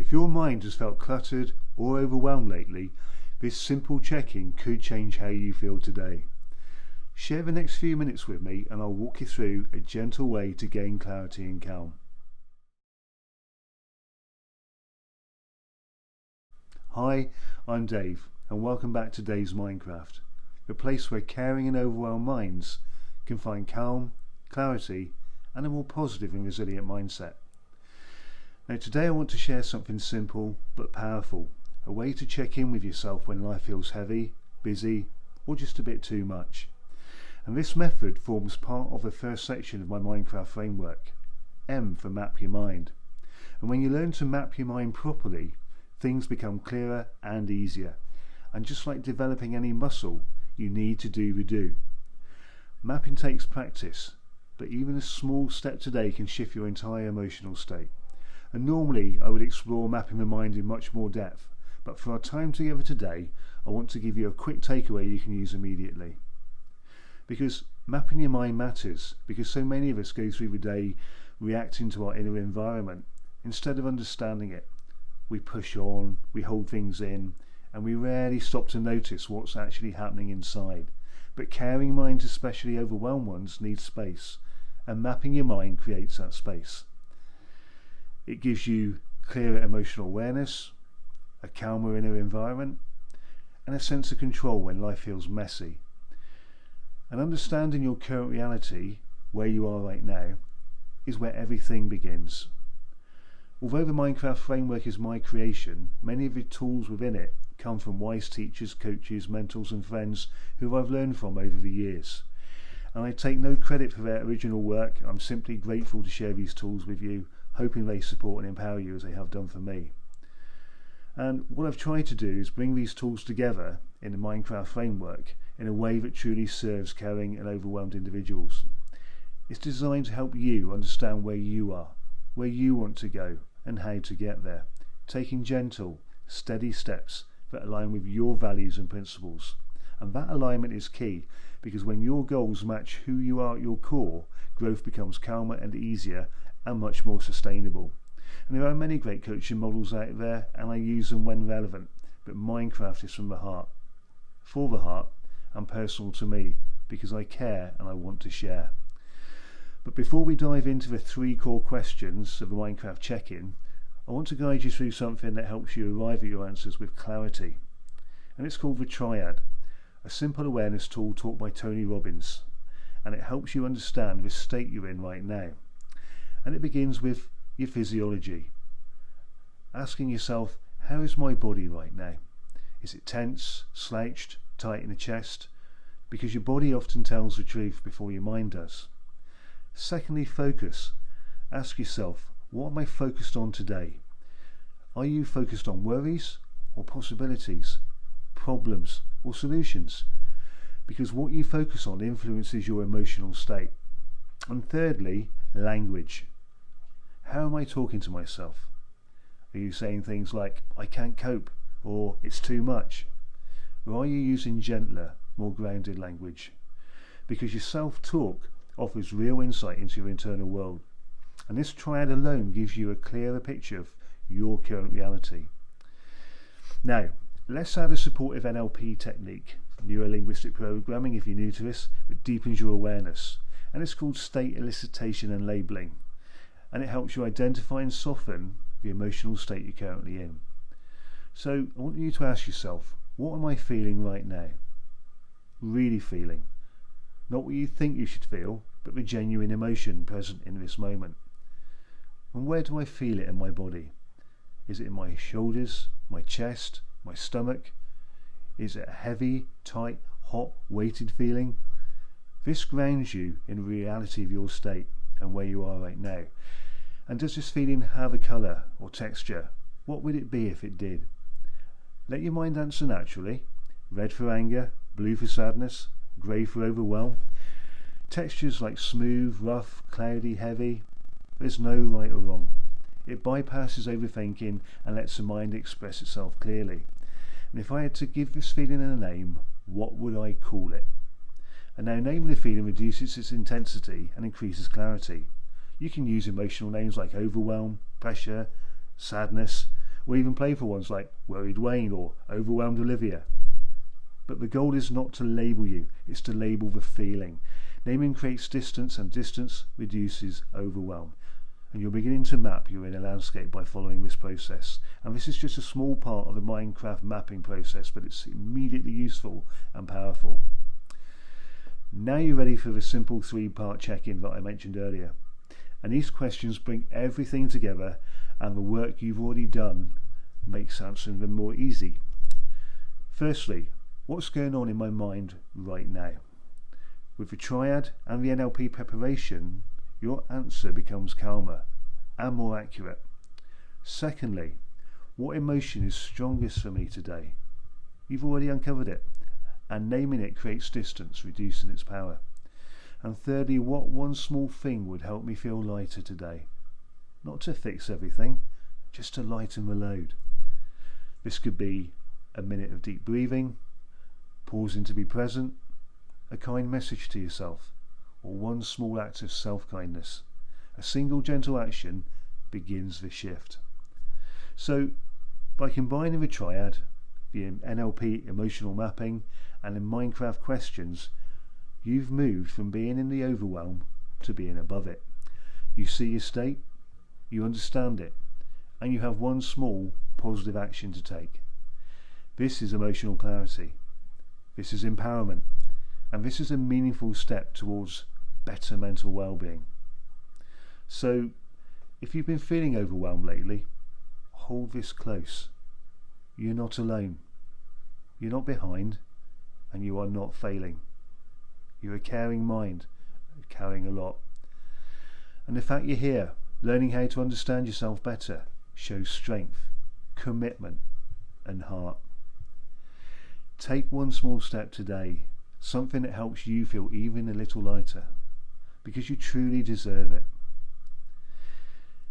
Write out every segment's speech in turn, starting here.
If your mind has felt cluttered or overwhelmed lately, this simple check-in could change how you feel today. Share the next few minutes with me and I'll walk you through a gentle way to gain clarity and calm. Hi, I'm Dave and welcome back to Dave's MindCraft, the place where caring and overwhelmed minds can find calm, clarity and a more positive and resilient mindset. Now today I want to share something simple but powerful, a way to check in with yourself when life feels heavy, busy or just a bit too much. And this method forms part of the first section of my MindCraft framework, M for map your mind. And when you learn to map your mind properly, things become clearer and easier. And just like developing any muscle, you need to do the do. Mapping takes practice, but even a small step today can shift your entire emotional state. And normally I would explore mapping the mind in much more depth, but for our time together today, I want to give you a quick takeaway you can use immediately. Because mapping your mind matters, because so many of us go through the day reacting to our inner environment instead of understanding it. We push on, we hold things in, and we rarely stop to notice what's actually happening inside. But caring minds, especially overwhelmed ones, need space, and mapping your mind creates that space. It gives you clearer emotional awareness, a calmer inner environment, and a sense of control when life feels messy. And understanding your current reality, where you are right now, is where everything begins. Although the MindCraft framework is my creation, many of the tools within it come from wise teachers, coaches, mentors and friends who I've learned from over the years. And I take no credit for their original work. I'm simply grateful to share these tools with you, hoping they support and empower you as they have done for me. And what I've tried to do is bring these tools together in the MindCraft framework in a way that truly serves caring and overwhelmed individuals. It's designed to help you understand where you are, where you want to go and how to get there, taking gentle, steady steps that align with your values and principles. And that alignment is key, because when your goals match who you are at your core, growth becomes calmer and easier and much more sustainable. And there are many great coaching models out there and I use them when relevant, but MindCraft is from the heart, for the heart, and personal to me because I care and I want to share. But before we dive into the 3 core questions of the MindCraft check-in, I want to guide you through something that helps you arrive at your answers with clarity. And it's called the Triad, a simple awareness tool taught by Tony Robbins. And it helps you understand the state you're in right now. And it begins with your physiology. Asking yourself, how is my body right now? Is it tense, slouched, tight in the chest? Because your body often tells the truth before your mind does. Secondly, focus. Ask yourself, what am I focused on today? Are you focused on worries or possibilities, problems or solutions? Because what you focus on influences your emotional state. And thirdly, language. How am I talking to myself? Are you saying things like, I can't cope, or it's too much? Or are you using gentler, more grounded language? Because your self-talk offers real insight into your internal world. And this triad alone gives you a clearer picture of your current reality. Now, let's add a supportive NLP technique, neuro-linguistic programming if you're new to this, that deepens your awareness. And it's called state elicitation and labeling. And it helps you identify and soften the emotional state you're currently in. So I want you to ask yourself, what am I feeling right now? Really feeling. Not what you think you should feel, but the genuine emotion present in this moment. And where do I feel it in my body? Is it in my shoulders, my chest, my stomach? Is it a heavy, tight, hot, weighted feeling? This grounds you in the reality of your state and where you are right now. And does this feeling have a colour or texture? What would it be if it did? Let your mind answer naturally. Red for anger, blue for sadness, grey for overwhelm. Textures like smooth, rough, cloudy, heavy. There's no right or wrong. It bypasses overthinking and lets the mind express itself clearly. And if I had to give this feeling a name, what would I call it? And now naming the feeling reduces its intensity and increases clarity. You can use emotional names like overwhelm, pressure, sadness, or even playful ones like worried Wayne or overwhelmed Olivia. But the goal is not to label you, it's to label the feeling. Naming creates distance, and distance reduces overwhelm. And you're beginning to map your inner landscape by following this process. And this is just a small part of the MindCraft mapping process, but it's immediately useful and powerful. Now you're ready for the simple 3-part check-in that I mentioned earlier. And these questions bring everything together, and the work you've already done makes answering them more easy. Firstly, what's going on in my mind right now? With the Triad and the NLP preparation, your answer becomes calmer and more accurate. Secondly, what emotion is strongest for me today? You've already uncovered it, and naming it creates distance, reducing its power. And thirdly, what one small thing would help me feel lighter today? Not to fix everything, just to lighten the load. This could be a minute of deep breathing, pausing to be present, a kind message to yourself, or one small act of self-kindness. A single gentle action begins the shift. So, by combining the Triad, the NLP emotional mapping, and the MindCraft questions, you've moved from being in the overwhelm to being above it. You see your state, you understand it, and you have one small positive action to take. This is emotional clarity. This is empowerment. And this is a meaningful step towards better mental well-being. So, if you've been feeling overwhelmed lately, hold this close. You're not alone. You're not behind, and you are not failing. You're a caring mind, carrying a lot. And the fact you're here, learning how to understand yourself better, shows strength, commitment, and heart. Take one small step today, something that helps you feel even a little lighter, because you truly deserve it.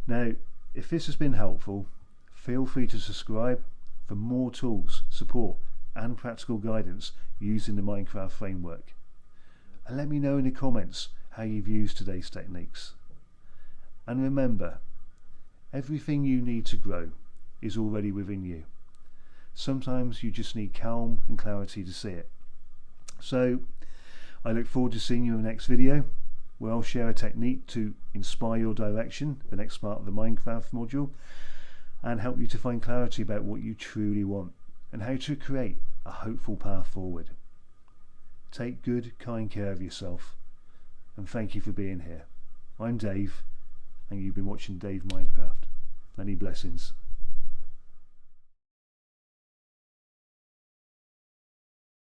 Now, if this has been helpful, feel free to subscribe for more tools, support, and practical guidance using the MindCraft Framework. And let me know in the comments how you've used today's techniques. And remember, everything you need to grow is already within you. Sometimes you just need calm and clarity to see it. So, I look forward to seeing you in the next video, where I'll share a technique to inspire your direction, the next part of the MindCraft module, and help you to find clarity about what you truly want and how to create a hopeful path forward. Take good, kind care of yourself, and thank you for being here. I'm Dave, and you've been watching Dave MindCraft. Many blessings.